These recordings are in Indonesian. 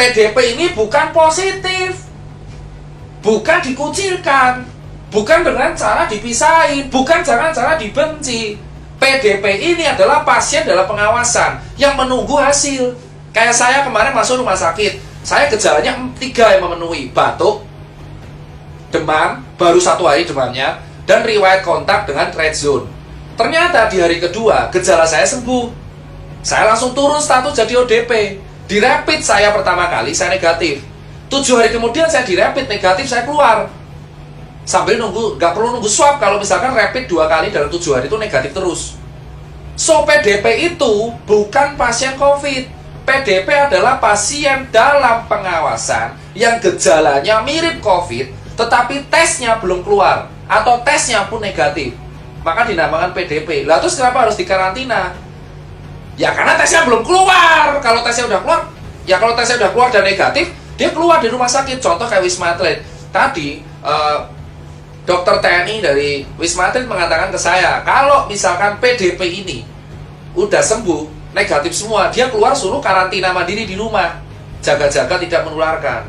PDP ini bukan positif, bukan dikucilkan, bukan dengan cara dipisahin, bukan dengan cara dibenci. PDP ini adalah pasien dalam pengawasan yang menunggu hasil. Kayak saya kemarin masuk rumah sakit, saya gejalanya 3 yang memenuhi: batuk, demam, baru 1 hari demamnya, dan riwayat kontak dengan red zone. Ternyata di hari kedua gejala saya sembuh. Saya langsung turun status jadi ODP. Di rapid saya pertama kali saya negatif. 7 hari kemudian saya di rapid negatif, saya keluar. Sambil nunggu, gak perlu nunggu swab kalau misalkan rapid 2 kali dalam 7 hari itu negatif terus. So PDP itu bukan pasien COVID. PDP adalah pasien dalam pengawasan yang gejalanya mirip COVID, tetapi tesnya belum keluar atau tesnya pun negatif, maka dinamakan PDP. Lah terus kenapa harus dikarantina? Ya karena tesnya belum keluar. Kalau tesnya udah keluar, ya kalau tesnya udah keluar dan negatif, dia keluar di rumah sakit. Contoh kayak Wisma Atlet. Tadi dokter TNI dari Wisma Atlet mengatakan ke saya, kalau misalkan PDP ini udah sembuh, negatif semua, dia keluar suruh karantina mandiri di rumah, jaga-jaga tidak menularkan.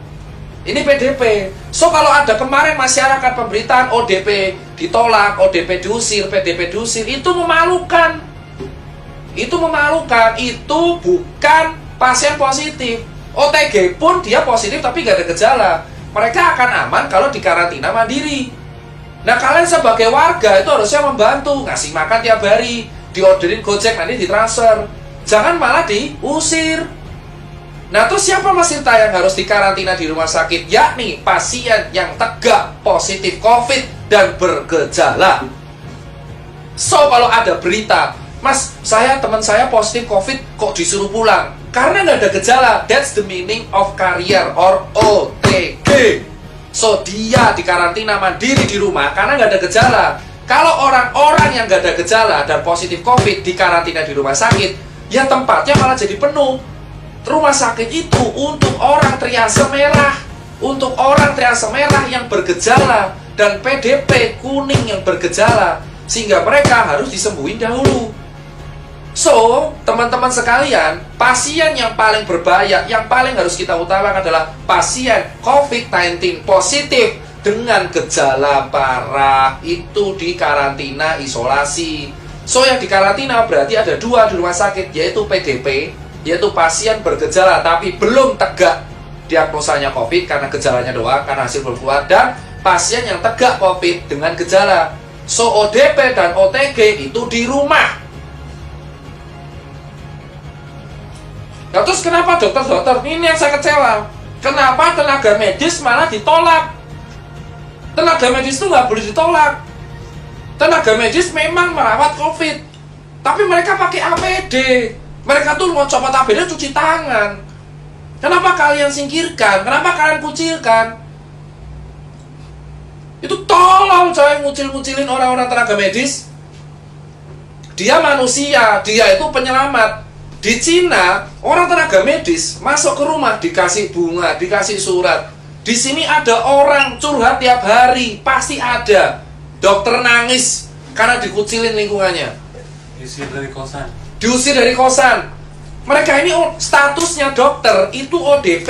Ini PDP. So kalau ada kemarin masyarakat pemberitaan ODP ditolak, ODP diusir, PDP diusir, itu memalukan. Itu memalukan. Itu bukan pasien positif. OTG pun dia positif tapi gak ada gejala. Mereka akan aman kalau dikarantina mandiri. Nah kalian sebagai warga itu harusnya membantu, ngasih makan tiap hari, diorderin Gojek, nanti ditransfer. Jangan malah diusir. Nah terus siapa Mas Tirta yang harus dikarantina di rumah sakit? Yakni pasien yang tegak positif COVID dan bergejala. So kalau ada berita, Mas, teman saya positif COVID kok disuruh pulang? Karena nggak ada gejala. That's the meaning of carrier or OTG. So dia dikarantina mandiri di rumah karena nggak ada gejala. Kalau orang-orang yang nggak ada gejala dan positif COVID dikarantina di rumah sakit, ya tempatnya malah jadi penuh. Rumah sakit itu untuk orang triase merah, untuk orang triase merah yang bergejala dan PDP kuning yang bergejala, sehingga mereka harus disembuhin dahulu. So, teman-teman sekalian, pasien yang paling berbahaya, yang paling harus kita utamakan adalah pasien COVID-19 positif dengan gejala parah. Itu di karantina isolasi. So, yang di karantina berarti ada 2 di rumah sakit, yaitu PDP, yaitu pasien bergejala tapi belum tegak diagnosanya COVID karena gejalanya doang, karena hasil belum keluar, dan pasien yang tegak COVID dengan gejala. So, ODP dan OTG itu di rumah. Nah terus kenapa dokter-dokter, ini yang saya kecewa, kenapa tenaga medis malah ditolak? Tenaga medis itu nggak boleh ditolak. Tenaga medis memang merawat COVID, tapi mereka pakai APD. Mereka tuh mau copot APD cuci tangan. Kenapa kalian singkirkan? Kenapa kalian kucilkan? Itu tolong coy, ngucil-ngucilin orang-orang tenaga medis. Dia manusia, dia itu penyelamat. Di Cina, orang tenaga medis masuk ke rumah dikasih bunga, dikasih surat. Di sini ada orang curhat tiap hari, pasti ada. Dokter nangis karena dikucilin lingkungannya. Diusir dari kosan. Diusir dari kosan. Mereka ini statusnya dokter, itu ODP.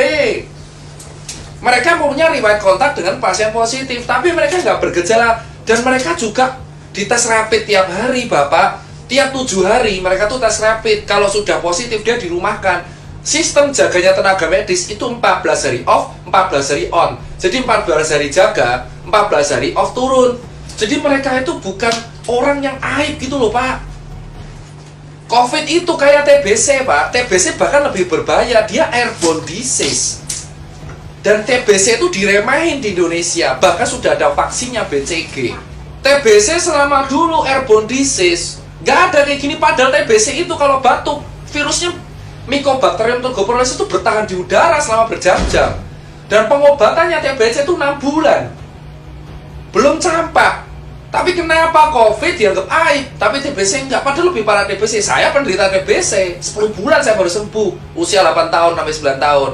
Mereka punya riwayat kontak dengan pasien positif, tapi mereka nggak bergejala. Dan mereka juga dites rapid tiap hari, Bapak. Tiap 7 hari mereka tuh tes rapid. Kalau sudah positif dia dirumahkan. Sistem jaganya tenaga medis itu 14 hari off, 14 hari on. Jadi 14 hari jaga, 14 hari off turun. Jadi mereka itu bukan orang yang aib gitu loh Pak. COVID itu kayak TBC Pak. TBC bahkan lebih berbahaya, dia airborne disease. Dan TBC itu diremehin di Indonesia. Bahkan sudah ada vaksinnya BCG. TBC selama dulu airborne disease, gak ada kayak gini. Padahal TBC itu kalau batuk, virusnya Mycobacterium tuberculosis itu bertahan di udara selama berjam-jam. Dan pengobatannya TBC itu 6 bulan. Belum campak. Tapi kenapa COVID dianggap aib, tapi TBC enggak? Padahal lebih parah TBC. Saya penderita TBC, 10 bulan saya baru sembuh. Usia 8 tahun sampai 9 tahun.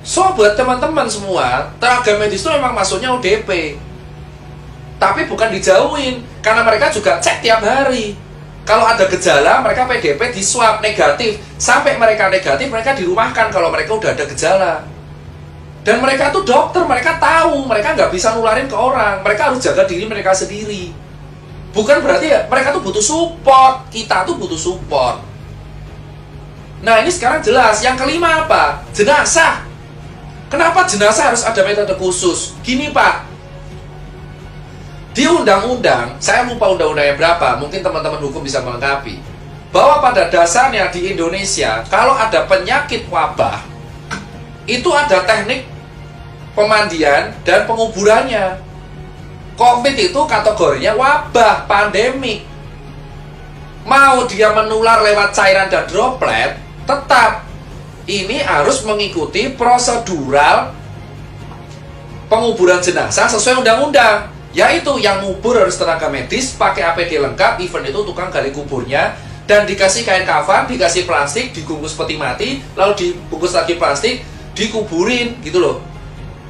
So, buat teman-teman semua, tenaga medis itu memang masuknya ODP. Tapi bukan dijauhin, karena mereka juga cek tiap hari. Kalau ada gejala, mereka PDP di swab negatif. Sampai mereka negatif, mereka dirumahkan kalau mereka udah ada gejala. Dan mereka tuh dokter, mereka tahu, mereka nggak bisa nularin ke orang. Mereka harus jaga diri mereka sendiri. Bukan berarti ya, mereka tuh butuh support. Kita tuh butuh support. Nah, ini sekarang jelas. Yang kelima apa? Jenazah. Kenapa jenazah harus ada metode khusus? Gini, Pak. Di undang-undang, saya lupa undang-undangnya berapa, mungkin teman-teman hukum bisa melengkapi, bahwa pada dasarnya di Indonesia, kalau ada penyakit wabah, itu ada teknik pemandian dan penguburannya. COVID itu kategorinya wabah, pandemik. Mau dia menular lewat cairan dan droplet, tetap ini harus mengikuti prosedural penguburan jenazah sesuai undang-undang. Yaitu yang ngubur harus tenaga medis, pakai APD lengkap, even itu tukang gali kuburnya, dan dikasih kain kafan, dikasih plastik, dibungkus peti mati, lalu dibungkus lagi plastik, dikuburin, gitu loh.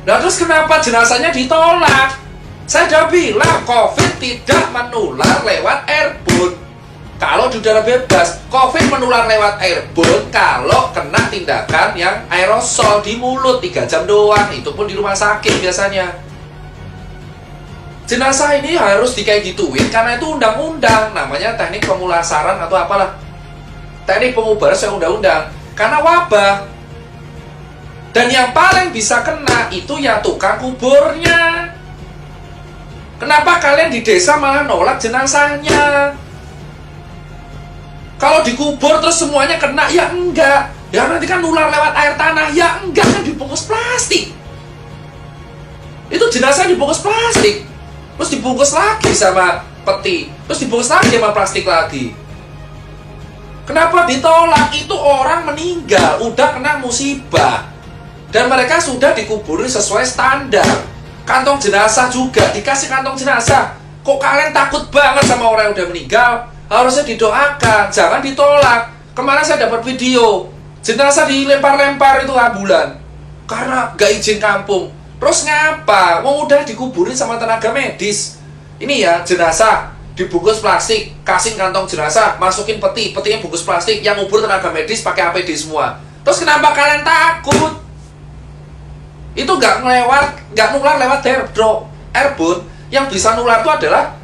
Nah terus kenapa jenazahnya ditolak? Saya udah bilang, COVID tidak menular lewat airborne. Kalau di udara bebas, COVID menular lewat airborne kalau kena tindakan yang aerosol di mulut 3 jam doang, itu pun di rumah sakit biasanya. Jenazah ini harus kayak gituin karena itu undang-undang, namanya teknik pemulasaran atau apalah, teknik pengubaran sesuai undang-undang, karena wabah. Dan yang paling bisa kena itu ya tukang kuburnya. Kenapa kalian di desa malah nolak jenazahnya? Kalau dikubur terus semuanya kena, ya enggak. Ya nanti kan nular lewat air tanah, ya enggak, kan dibungkus plastik. Itu jenazah dibungkus plastik, terus dibungkus lagi sama peti, terus dibungkus lagi sama plastik lagi. Kenapa ditolak? Itu orang meninggal, udah kena musibah, dan mereka sudah dikuburi sesuai standar. Kantong jenazah juga dikasih kantong jenazah. Kok kalian takut banget sama orang yang udah meninggal? Harusnya didoakan, jangan ditolak. Kemarin saya dapat video jenazah dilempar-lempar itu ambulan karena gak izin kampung. Terus ngapa? Mau udah dikuburin sama tenaga medis. Ini ya jenazah dibungkus plastik, kasih kantong jenazah, masukin peti, petinya bungkus plastik, yang ngubur tenaga medis pakai APD semua. Terus kenapa kalian takut? Itu nggak nular lewat airborne. Yang bisa nular itu adalah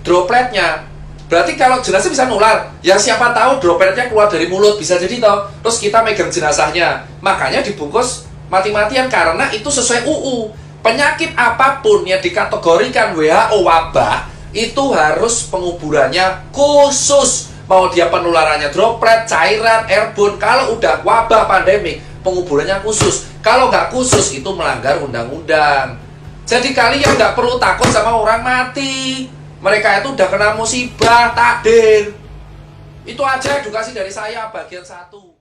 dropletnya. Berarti kalau jenazah bisa nular, ya siapa tahu dropletnya keluar dari mulut, bisa jadi toh. Terus kita megang jenazahnya, makanya dibungkus mati-matian karena itu sesuai UU. Penyakit apapun yang dikategorikan WHO wabah, itu harus penguburannya khusus. Mau dia penularannya droplet, cairan, airborne, kalau udah wabah pandemik, penguburannya khusus. Kalau nggak khusus, itu melanggar undang-undang. Jadi kalian nggak perlu takut sama orang mati. Mereka itu udah kena musibah, takdir. Itu aja edukasi dari saya bagian 1.